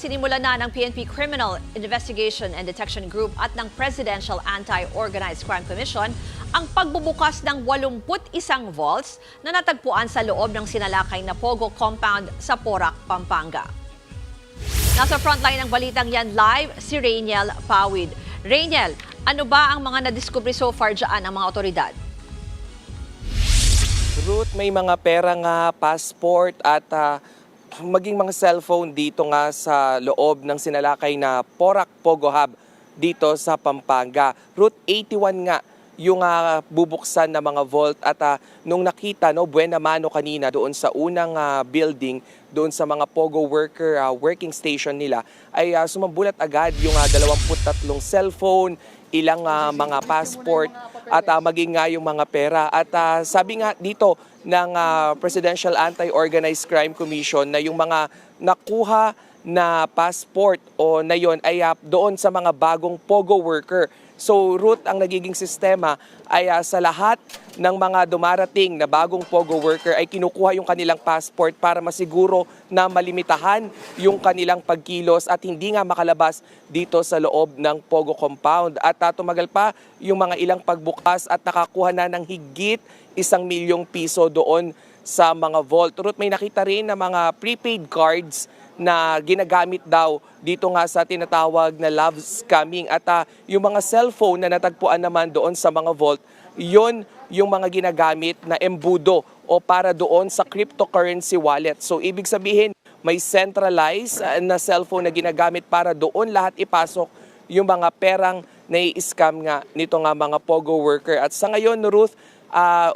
sinimula na ng PNP Criminal Investigation and Detection Group at ng Presidential Anti-Organized Crime Commission ang pagbubukas ng 81 vaults na natagpuan sa loob ng sinalakay na Pogo Compound sa Porac, Pampanga. Nasa frontline ng balitang yan live si Rainiel Pawid. Rainiel, ano ba ang mga nadiskubre so far dyan ng mga otoridad? Ruth, may mga pera nga, passport at maging mga cellphone dito nga sa loob ng sinalakay na Porac Pogo Hub dito sa Pampanga. Route 81 nga yung bubuksan na mga vault at nung nakita Buena Mano kanina doon sa unang building, doon sa mga Pogo worker working station nila ay sumambulat agad yung 23 cellphone, ilang mga passport at maging nga yung mga pera. At sabi nga dito ng Presidential Anti-Organized Crime Commission na yung mga nakuha na passport o na yon ay doon sa mga bagong Pogo worker. So Ruth, ang nagiging sistema ay sa lahat ng mga dumarating na bagong Pogo worker ay kinukuha yung kanilang passport para masiguro na malimitahan yung kanilang pagkilos at hindi nga makalabas dito sa loob ng Pogo Compound. At tumagal pa yung mga ilang pagbukas at nakakuha na ng higit 1 milyong piso doon sa mga vault. Ruth, may nakita rin na mga prepaid cards na ginagamit daw dito nga sa tinatawag na love scamming at yung mga cellphone na natagpuan naman doon sa mga vault, yon yung mga ginagamit na embudo o para doon sa cryptocurrency wallet. So ibig sabihin may centralized na cellphone na ginagamit para doon lahat ipasok yung mga perang nai-scam nga nito nga mga Pogo worker. At sa ngayon, Ruth,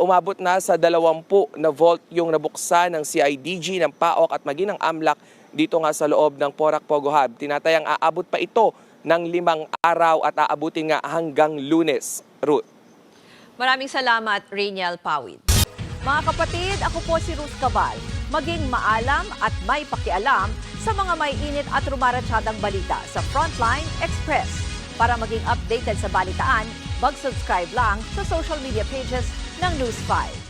umabot na sa 20 na vault yung nabuksan ng CIDG, ng PAOK at maging ng AMLAC dito nga sa loob ng Porac Pogo Hub. Tinatayang aabot pa ito ng 5 araw at aabutin nga hanggang Lunes. Ruth. Maraming salamat, Rainiel Pawid. Mga kapatid, ako po si Ruth Cabal. Maging maalam at may pakialam sa mga may init at rumaratsadang balita sa Frontline Express. Para maging updated sa balitaan, mag-subscribe lang sa social media pages ng News 5.